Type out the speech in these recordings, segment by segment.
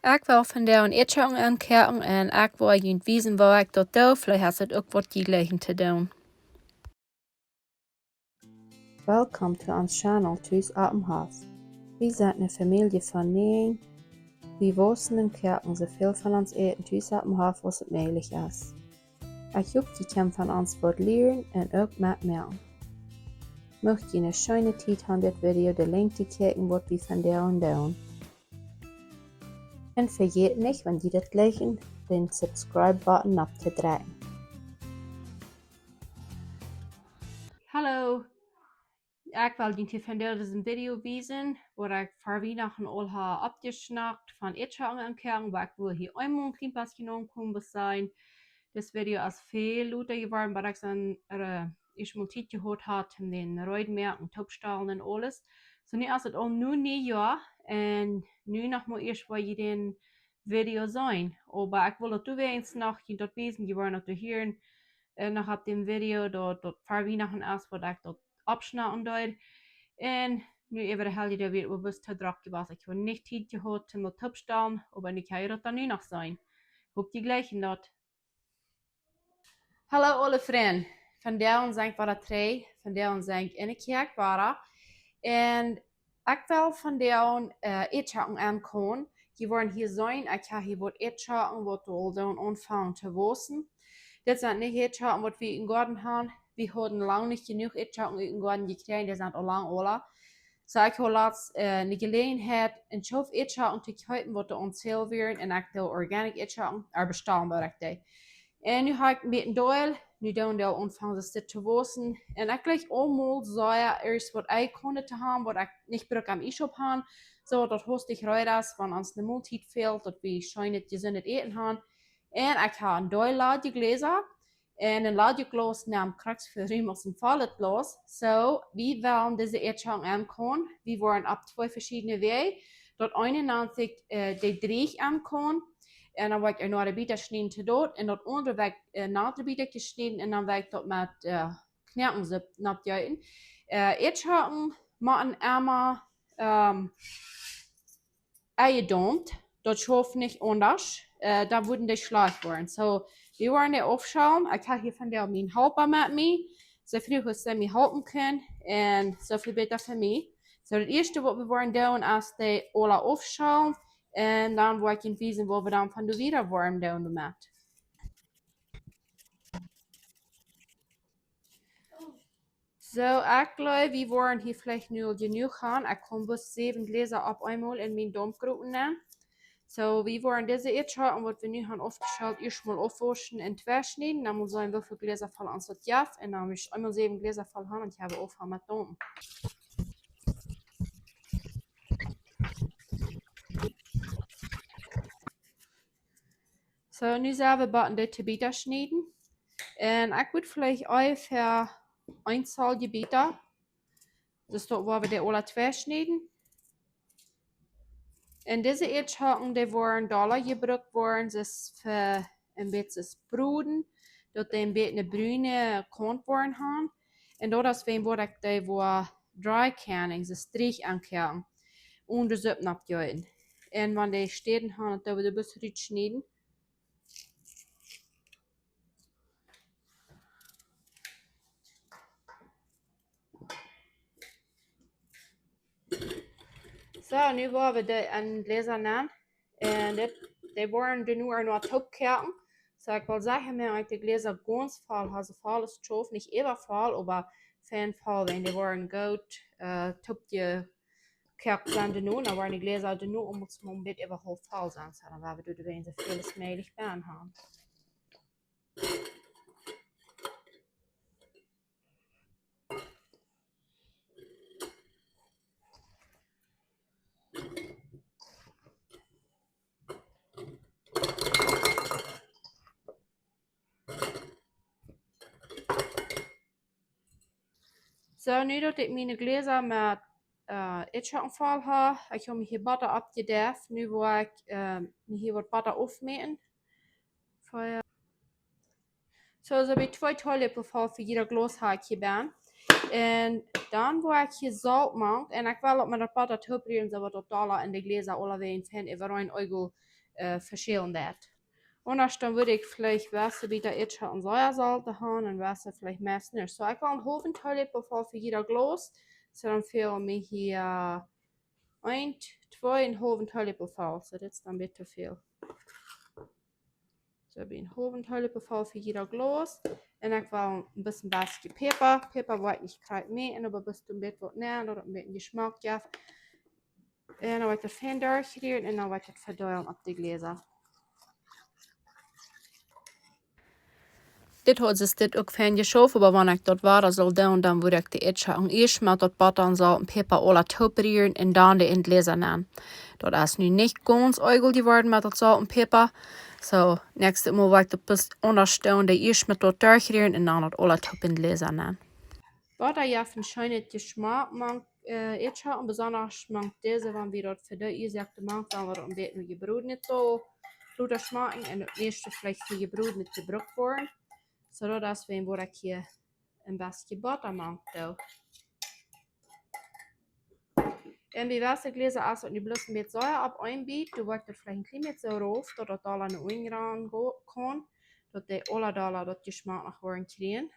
Ik wil vandaag een etching aankijken en ik wil je wijzen waar ik dat doe. Vielleicht hast du ook wat gelegen te doen. Welcome to ons channel Thuis op dem Haus. Wir sind eine Familie von 9. Wir wohnen und kochen so viel von uns eten thuis op dem Haus, was het möglich ist. Ich hoffe, ihr könnt von uns was lernen und auch mitmachen. Möcht ihr eine schöne Zeit haben, das Video den Link zu klicken, was wir von der und tun. Und vergeet nicht, wenn ihr das gleichen, den Subscribe-Button abzudrücken. Hallo, ik wil je vandaag deze video wijzen waar ik voor Weihnachten al heb abgeschnackt van etching aankijken, waar ik wil hier eenmaal een klein beetje aankomen zijn. Das Video ist viel lauter geworden, weil ich dann ich mal Zeit gehabt habe, in den Reutmärkten, Topstahlen und alles. So, nu ist es auch nur ein Jahr und nu noch mal erst bei jedem Video sein. Aber ich will auch wenigstens noch dort wissen, die wollen noch hören, nach ab dem Video, dort vor Weihnachten erst, was ich dort abschneiden dort. Und nu über die Hälfte der wird bewusst drauf gewesen. Ich habe nicht Zeit gehabt, mit Topstahlen, aber ich kann das dann nu noch sein. Ob die gleichen dort. Hallo alle vrienden. Vandaag zijn we er twee. Vandaag zijn in de kerk waren. En ik wil vandaag eten aankomen. Die worden hier zijn. Ik ga hier wat eten wat we al doen aanvangen te wassen. Dit zijn niet eten wat we in Garten hebben. We hadden lang niet genoeg eten in Garten gekregen. Die zijn al lang alle. So ik heb laatst een gelegenheid een schof eten te kijken wat er ontzeel werd. En ik wil organic eten bestaan bereikt. En nu heb ik met een deel, nu doen we aanvangen ze te wassen. En ik gleich allemaal zei eerst wat ik kon te hebben, wat ik niet bruk am e-shop hebben. Zo dat hostig ruid is, van ons de multiet fehlt, dat we schijnend gezond eten hebben. En ik heb een deel laadje gläser. En een laadje glas nam kraks voor ruimers en vallet glas. Zo, we willen deze eten aankomen. We worden op 2 verschillende wegen. Dat ene nennt sich de dreig aankomen. En dan werd ik nog een beetje snijden te dood. En dat andere werd ik een beetje gesneden. En dan werd ik dat met knerken nat juiten. Etschaken maken immer eingedämmt. Das schafft nicht anders. Da würden die schlecht werden. So, wir wollen die aufschauen. Ich habe hier von der mein Helper mit mir. So viel, dass sie mir helfen können. Und so viel besser für mich. So, das erste, was wir wollen tun, ist die alle aufschauen. En dan word ik in wijzen wat we dan van de wiederworm doen met. So, ik glaube, wir wollen hier vielleicht nur genug haben. Ich kann bis 7 Gläser auf einmal in meinen Dampfgruppen nehmen. So, wir wollen diese jetzt und was wir nu haben aufgeschaut, erstmal aufwaschen und verschneiden. Dann muss ich wie viele Gläser voll an das Jaff. Und dann habe ich einmal 7 Gläser voll haben und ich habe aufgehört mit Dampfen. So, nu zijn we bij de Tibeta schneiden. En ik würde vielleicht ungefähr ein Zahl Gebiete. Das ist dort, wo wir die alle 2 schneiden. Und diese Erdschhaken, die waren Dollar gebraucht worden, das für ein bisschen Bruden, dass die ein bisschen brune Korn worden haben. Und das ist, wo ich die dry canning, das Strich ankehren. Und das Suppen abgehen. Und wenn die stehen haben, dann wird ein bisschen schneiden. So, nu wollen wir die een Gläser nehmen. En die waren er nu noch Topkerken. So, ich will sagen, wenn ich die Gläser ganz voll habe, so voll ist es nicht immer voll, aber fan voll, wenn die waren gut, top die Kerken sind nu, dann waren die Gläser nu, um uns mal ein bisschen überhaupt voll sein. So, dann werden wir da so viel als möglich haben. So, nu dat ik mijn Gläser met Etschaken voll habe, ich habe mich hier Butter abgedämpft. Nu wil ik hier wat Butter aufmeten. So, so habe ich 2 Teelöffel voll für jeder Glas habe ich hier. En dan word ik je zout maakt. En ik wil op met een paar dat hoppen zo wat op dollar in de gläser alle ween van even een oogel verschillen dat. Anders dan würde ich vielleicht Wasser wieder jetzt schon Säuersalz haben und Wasser vielleicht meist nicht. So, ich will einen halben Teelöffel für jeder Glas. So, dann fehlen mir hier 1, 2, einen halben Teelöffel voll. So, das ist dann bitte viel. So, ich einen halben Teelöffel voll für jeder Glas. Und ich will ein bisschen Basque Pfeffer. Pfeffer wollte ich gerade mehr, aber ein bisschen was näher oder ein bisschen Geschmack ja. Und dann will ich das fein durchrühren und dann will ich das verdauern auf die Gläser. Dit had ze dit ook fijn geschoven, maar wanneer ik dat waar zal doen, dan wil ik de etje en eerst met dat butter en zout en peper alle topperen en dan de in het lezen nemen. Dat is nu niet ganz oegel geworden met dat zout en peper. So, nächstes Mal will ich das bis unterstellen, die erst mit dort durchrühren und dann das alle top in het lezen nehmen. Butter ja von schönen Geschmack, man etje und besonders man diese, wenn wir dort für die gesagt machen, dann wird ein bisschen gebrüht nicht so gut schmecken und das nächste vielleicht für gebrüht nicht gebrückt worden. Zodat we een keer een beetje butter maken. En die Wasser gläser als het nu bloß met Säure op einbiedt, du wordt er vielleicht ein klein beetje so rauf, dat het alle naar ingaan kan, dat de alle dollar dat Geschmack nach worden kriegen.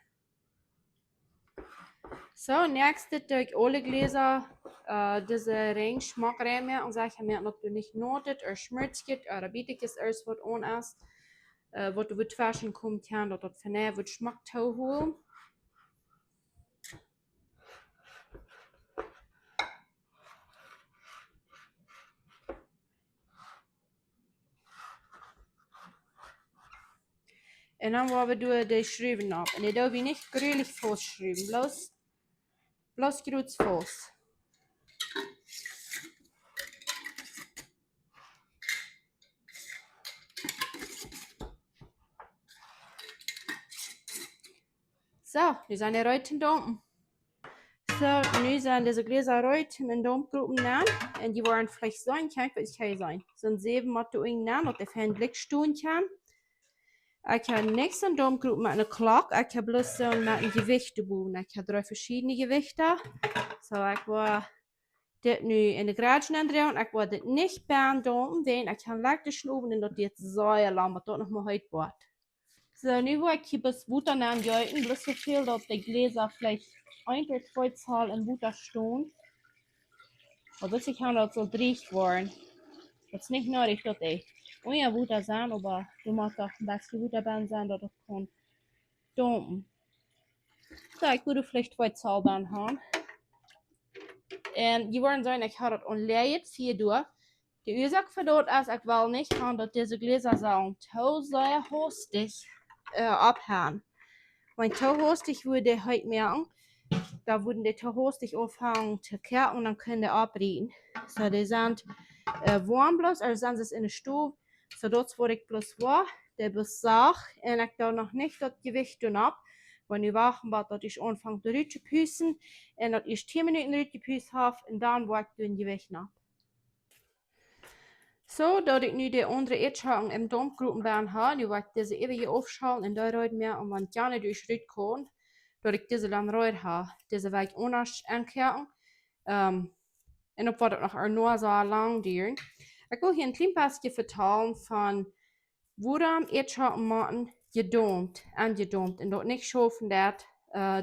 So, nächstes durch alle Gläser diese Ring Schmackräume und sage mir, dass du nicht notet oder schmutz geht oder bietig ist alles was on ist. Wat du wird waschen kommt kann, dat dat vernäh wird Schmack tau holen. En dan wollen wir die Schreiben ab. Und die darf ich nicht gründlich vorschreiben, bloß kurz vor. So, nu zijn de ruiten dompen. So, nu zijn deze Gläser ruiten in dompgroepen nemen. En die worden vielleicht so kijk wat het zijn. Zo'n 7 wat du in nemen, dat de fan blik stoen kan. Ik heb niks aan dompgroepen met een klok. Ik heb bloß zo met een gewichtenboven. Ik heb 3 verschillende gewichten. So, ik wil dit nu in de garage nemen. Ik wil dit niet bij dompen, want ik kan lekker schnoeven en dat dit zo lang, maar dat nog maar uit wordt. So, nu wil ik hier bis Butter nehmen, juiten, bloß so viel, dass die Gläser vielleicht 1 oder 2 Zahl in Butter stehen. Aber bis ich kann das so dreht worden. Das ist nicht nötig, dass die ohne Butter sind, aber du musst auch ein bisschen Butter bein sein, dass das kann dumpen. So, ich würde vielleicht 2 Zahl bein haben. Und die wollen sagen, ich habe das unleert, 4 durch. Die Ursache für das ist, ich will nicht haben, dass diese Gläser so sehr hostig abhören. Wenn zu hostig würde heute merken, da würden die zu hostig aufhängen zu kerken und dann können die abreden. So, die sind warm bloß, also sind sie in der Stube. So, dort wurde ich bloß warm, der bis sag, und ich da noch nicht das Gewicht tun ab. Wenn ich wachen war, dass ich anfange zu püssen, und dass ich 10 Minuten gepüst habe, und dann war ich das Gewicht ab. So, dat ik nu de andere eetschalen im Dompgroepenbaan habe, nu wil ik deze even hier aufschalen en daar ruit meer om want gerne durchruit kan, dat ik deze dan ruit habe. Deze wil ik anders aankeren. En op wat het nog er zo lang duurt. Ik wil hier een klein beetje vertellen van waarom eetschalen maken gedompt en gedompt. En dat niet schaffen dat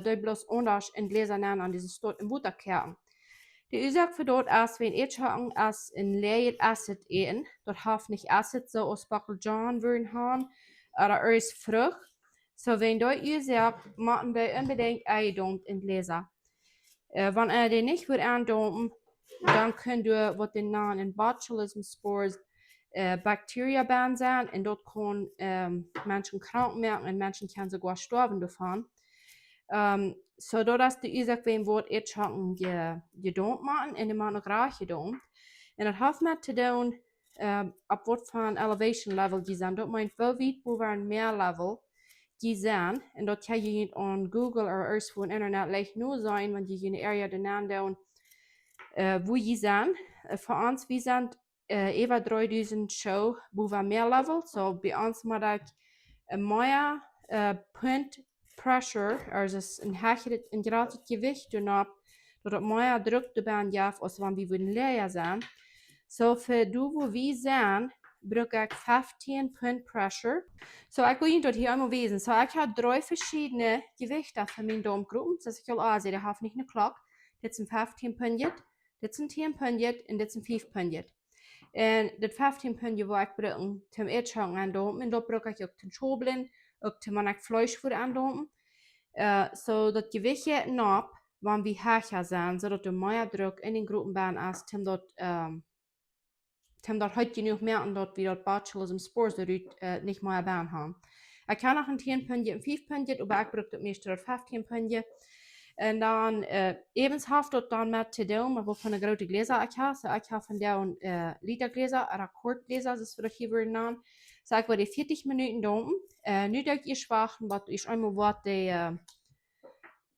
die bloß anders in Gläser nemen aan deze stot in Butter keren. Die Ursache für dort ist, wenn ich als ein leeres Acid eten, dort hat nicht Acid so aus Bacaljan würden haben, oder als Frucht. So, wenn dort Ursache, machen wir unbedingt eindumpt in Gläser. Wenn die nicht wird eindumpen, dann könnt ihr, was den Namen in Botulism Spores, Bakterien sein, und dort können Menschen krank werden und Menschen können sogar sterben davon. So, dat is de Ursache, wenn wordt eetschanken gedumpt maken en die maken nog graag gedumpt. En dat heeft met te doen op wat van elevation level die zijn. Dat meint wel weet hoe we een meer level die zijn. En dat kan je niet op Google of ergens voor internet leicht nu zijn, want je in de area de naam doen wo je zijn. Voor ons, we zijn over 3000 show, wo we meer level. So, bij ons moet ik een mooie punt pressure, also een hegere, een gratis gewicht erop, doordat meer druk de baan jaf, als wanneer we leer zijn. Zo voor du wo we zijn, gebruik ik 15 punt pressure. Zo ik wil je dat hier einmal wezen. Zo ik heb 3 verschillende gewichten voor mijn domgroep. Dus ik wil aanzien, ik heb niet een klok. Dit zijn 15 puntje, dit zijn 10 puntje en dit zijn 5 puntje. En dat 15 puntje waar ik gebruik om eten aan dompen. En dat gebruik ik ook te schobelen, ook te man ik vlees voor aan dompen. So dat gewichtje nop, wanneer we hager zijn, zodat de meer druk in de groepenbaan is, dat heute genug merken, dass wir dort Bachelors im Sport nicht mehr Bahn haben. Ich kann noch ein 10 Pünktchen und 5 Pünktchen, aber ich brauche das meiste dort 15 Pünktchen. Und dann ebenhaft dort dann mit zu tun, aber von der großen Gläser ich habe. So ich habe von der Litergläser, Rekordgläser, das ist für hier würden dann. So ich werde 40 Minuten da. Nicht dass ich schwach, aber ich einmal warte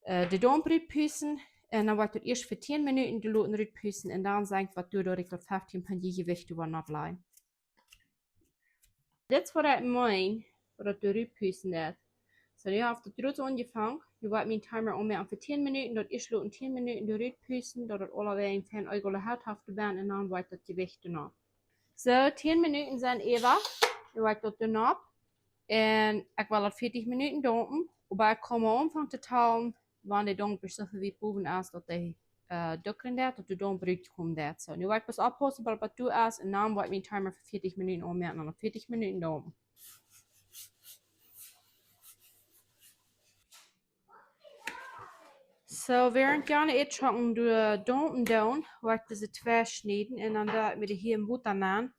de Dombrüt püssen. En dan wordt het eerst voor 10 minuten de loten eruit pussen. En dan zeg ik wat doe dat ik dat 15 puntje gewicht ervan afleid. Dit is wat ik meen, wat ik eruit pussen heb. So, nu heb ik het rood aangevangen. Nu wordt mijn timer omgaan voor 10 minuten. Dat eerst loten 10 minuten eruit pussen. Dat het allebei een eigen hout heeft te ben. En dan wordt het gewicht erna. So, 10 minuten zijn even. Nu wordt dat erna. En ik wil dat 40 minuten doen. Maar ik kom aanvangen te talen. Wanneer de donker zo wie boven is dat hij dukken dat, dat de donker komt dat. So, nu wil ik pas oppassen bij wat toe is en dan wordt mijn timer voor 40 minuten omgaan en dan 40 minuten doen. So, während gerne ich schon de donken doen, wil ik deze 2 snijden en dan da mit hier im Butter an.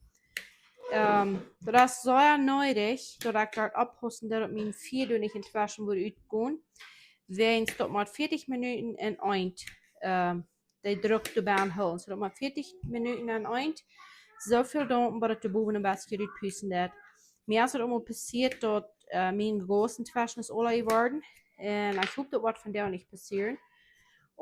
Dat is zo nodig dat ik daar oppassen dat mijn 4 doen niet in 2 worden uitgaan. Weens dat maar 40 minuten en eind de druk de baan houden. Zodat maar 40 minuten en eind zoveel doen, maar dat de boven een beetje uitpussen dat. Meer is het allemaal passiert dat mijn großen Taschen is alle geworden. En ik hoop dat wat van daar niet passiert.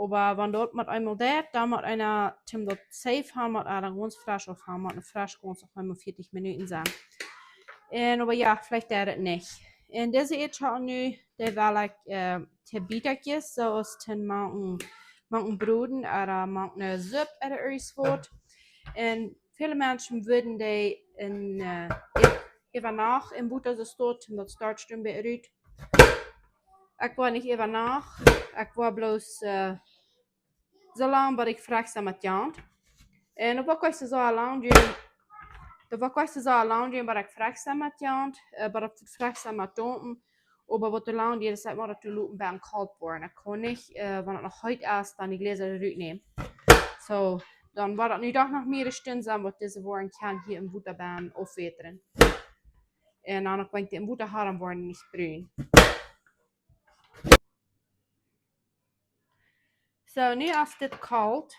Maar wanneer dat met eenmaal dat, dan moet einer Tim dat safe haben, met einer ganz frisch auf haben, met een frisch ganz auf einmal 40 Minuten zijn. En aber ja, vielleicht der das nicht. En deze eten nu, der wil ik te bietetjes, zoals te maken broden, oder maken soep oder iets wat. En viele mensen würden die even nach in Butter so stort, dat start een beetje uit. Ik wil niet even nach, ik wil bloos zo lang, dat ik vraag ze met jant. En op wat is zo lang doen? Dat was zo lang doen, maar ik vraag ze met jant, maar ik vraag ze met dompen. Aber wat te lang die sagt, maar dat de lopen bij een kalt worden. Ik kan niet, wanneer het nog heet is, dan die gläser eruit nemen. So, dan wordt het nu toch nog meer stunden zijn, wat deze worden kan hier in Butterbaan afweteren. En dan kan je in Butterharen worden niet bruin. So, nu is dit kalt.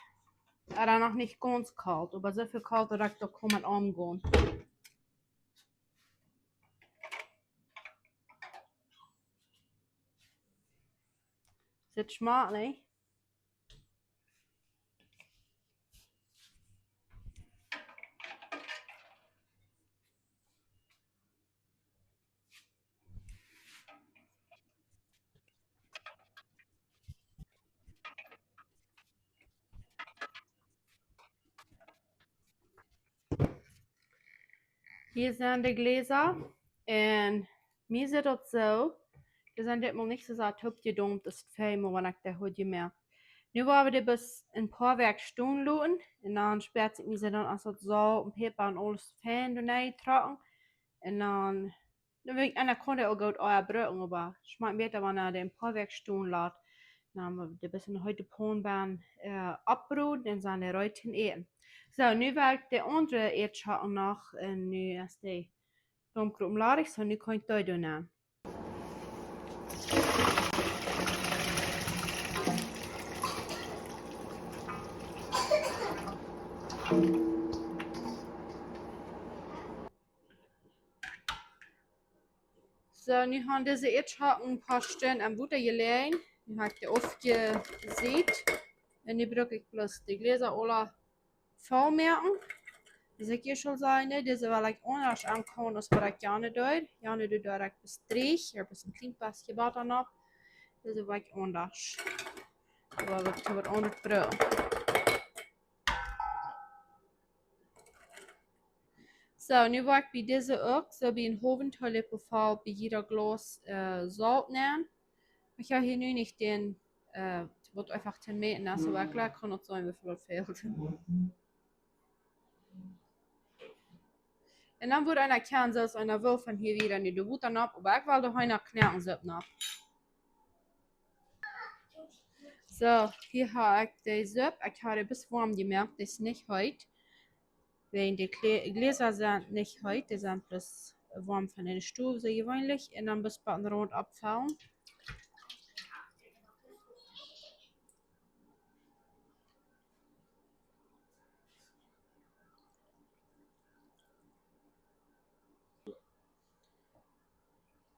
Er noch nicht ganz kalt, aber so viel kalt, dass ich da kaum mit umgehen. Zit smakelijk. Hier zijn de Gläser. En mir zit het zo. Die zijn dit mal nicht so satt gedumpt, das ist viel, wenn ich da heute mehr. Nu waren wir bis ein paar Werk Stunden lassen. Und dann sperrt sich mir dann also so und Pepper und alles fein rein tragen. Und dann will ich einer konnte auch gut euer Brücken, aber schmeckt besser, wenn er den paar Werk Stunden lässt. Dann haben wir ein bisschen heute Pornbahn abbrot und dann die Reuten eten. So, nu wil ik de andere eetschatten nog en nu is de domkroep ladig, so nu kan ik dat doen. So, nu gaan deze eetschatten een paar stunden aan Butter gelegen. Nu heb ik die aufgesieht. En nu gebruik ik plus de Gläser alle volmerken. Dus ik hier schon sagen, deze wil ik anders aankomen als wat ik gerne doe. Gerne doe ik bestrich, er is een klein beetje water nog. Deze wat anders. Wat onder het brood. Zo, nu wil ik bij deze ook zo bij een hoofdtoiletbeval bij jeder glas zout nemen. Ich habe hier nu nicht den, wird einfach 10 Meter nass, aber klar kann es sein, wie viel das fehlt. Und dann wurde einer Kern so aus einer Wurf von hier wieder in die Butter ab, aber ich wollte heute knacken so ab. So, hier habe ich die Suppe. Ich habe bis warm gemerkt, das ist nicht heute. Weil die Gläser sind nicht heute, die sind bloß warm von der Stufe, so gewöhnlich. Und dann bis bei rund abfallen.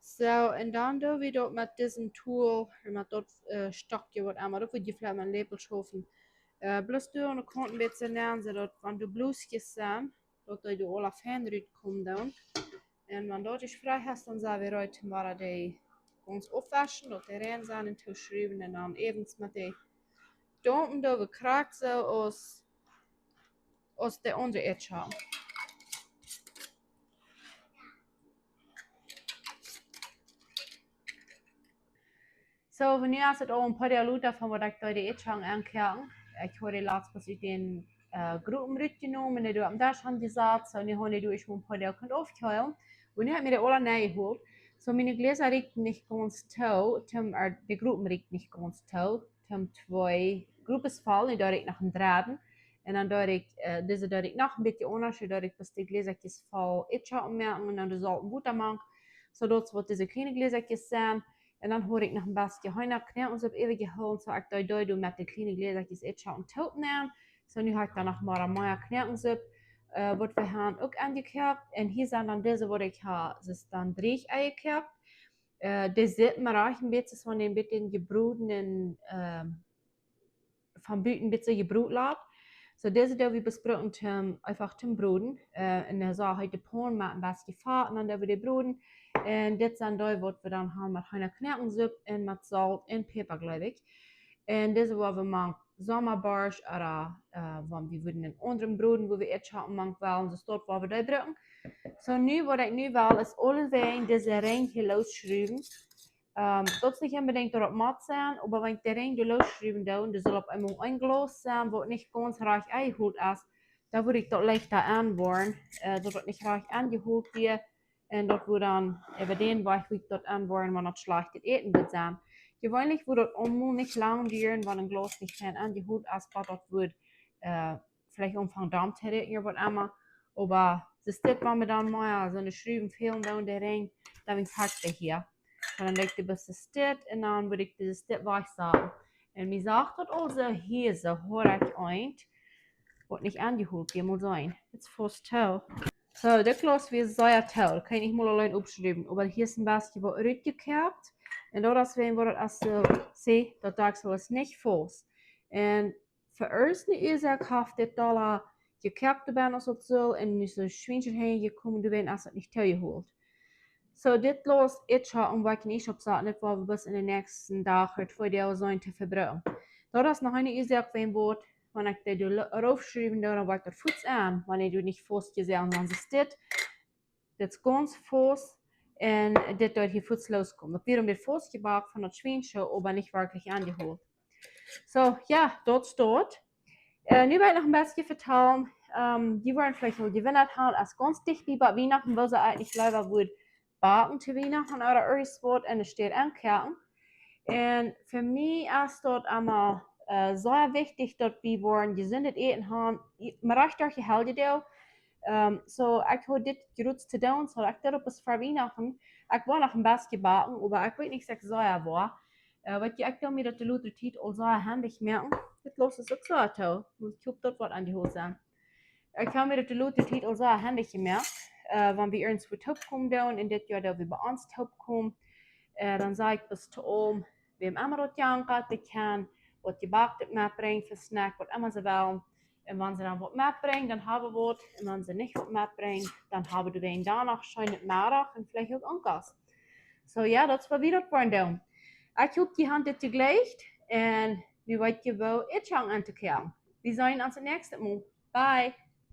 So, und dann do wir dort mit diesem Tool, mit dort Stockje wat einmal, dort wird je vielleicht mal ein Lepel schaffen. Bloß du und Konten ein bisschen lernen, so dort, wenn du Bluesjes sind, dort du alle Fähnrüt kommen dann. Und wenn dort dich frei hast, dann sagen wir heute mal die ganz aufwaschen, dort die rein sein und zu schreiben und dann ebens mit die Dompen da, wir kragt so aus der andere Etscha. So, wenn ihr jetzt auch ein paar Minuten von was ich da die Etchang ankern, ich habe letztes Mal den Gruppenrück genommen, und du am da schon gesagt, und ich habe durch ein paar Minuten aufgehört, und ich habe mir die alle neu geholt. So, meine Gläser riechen nicht ganz toll, die Gruppen riechen nicht ganz toll, zwei Gruppensfall, und da riecht nach dem Draden, und dann da riecht, diese da riecht noch ein bisschen anders, da riecht bis die Gläserkis voll Etchang merken, und dann die Salten Butter machen, so dort wird diese kleine Gläserkis sein. En dan hoor ik nog een beetje hoi naar knel ons op even gehoord, zo ik daar doe met de kleine gläsertjes etja en toot nemen. Zo nu ga ik dan nog maar een mooie knel ons op, wat we gaan ook aangekerkt. En hier zijn dan deze wat ik ga, dus dan 3 aangekerkt. Die zitten maar ook een beetje van een beetje gebroedenen, van buiten een beetje gebroed laat. So deze deel we besproken einfach zum Broden. En dan zal hij de pan met een beetje vat en dan doen we de broden. En dit zijn die wat we dan gaan met een knettensoep en met zout en peper, geloof ik. En deze wat we maken zomerbarsch, of we willen een andere broden, waar we iets hebben maken wel, dus dat wat we daar drukken. So nu, wat ik nu wil, is alle wijn deze ring hier losschrijven. Dat is niet unbedingt erop mat zijn, aber wenn ich den ring losschreiben doe, dus op een glas zijn, wat niet ganz reich eingeholt is, dan würde ich dat leichter anbohren, dat het niet reich angeholt wird. En dat we dan über den Weg dort anbohren, wenn das schlechtes Eten wird sein. Gewöhnlich würde das auch nicht lang dauern, wenn ein Glas nicht fein angeholt ist, aber das wird vielleicht umfang Dampf hätte ihr was einmal. Aber das ist wenn wir dann mal so eine Schreiben fehlen da in der Ring, dann packt er hier. Und dann legt ihr bis das Stitt und dann würde ich dieses Stitt wegsagen. Und mir sagt das also hier so horak ein, was nicht angeholt wird, muss sein. Jetzt fast toll. So, das Glas wird sehr toll, kann ich mal allein aufschreiben. Aber hier ist ein bisschen was rückgekehrt. Und das werden wir das so sehen, das Dachsel ist nicht fast. Und für uns ist er kauft das Dollar gekehrt werden als das soll und so Schweinchen hingekommen, du werden das nicht geholt. So, das Glas ist schon, was ich nicht absagen, nicht weil wir bis in den nächsten Tagen 2 Tage sein zu verbrennen. Das ist noch eine Idee, wenn wir wenn ich die raufschreiben, dann wird der Fuß an, wenn ich nicht fast gesehen, dann ist das ganz fast und das dort hier Fuß loskommt. Das wird mit Fuß gebaut von der Schweinchen, aber nicht wirklich angeholt. So, ja, dort steht. Nu wil ik nog een beetje vertellen. Die waren vielleicht wel gewinnert haben, als ganz dicht wie bei Weihnachten, weil sie eigentlich leider wohl backen zu Weihnachten oder irgendwas und es steht ankerken. Und für mich ist dort einmal sehr wichtig, dass wir wollen gesundet eten haben. Man reicht euch die Hälfte da. So, ich habe das gerutzt zu tun, so ich dachte, bis vor Weihnachten, ich war noch ein bisschen gebacken, aber ich weiß nicht, dass ich sauer war. Weil ich dachte mir, dass die Leute die auch so handig merken, das los ist auch so toll. Ich habe dort was an die Hose. Ich habe mir, dass die Leute die auch so handig gemerkt, wenn wir irgendwo Top kommen und das Jahr, da wir bei uns Top kommen, dann sage ich bis zu oben, wir haben immer das Janka, die kann, was gebackt mitbringen für Snack, was immer sie wollen. Und wenn sie dann was mitbringen, dann haben wir was. Und wenn sie nicht was mitbringen, dann haben wir danach schon nicht mehr und vielleicht auch irgendwas. So ja, das war wieder von dem. Ik hoop die hand het je gleicht en wie weet je wel iets aan te keren. We zien ons het nächste Mal. Bye!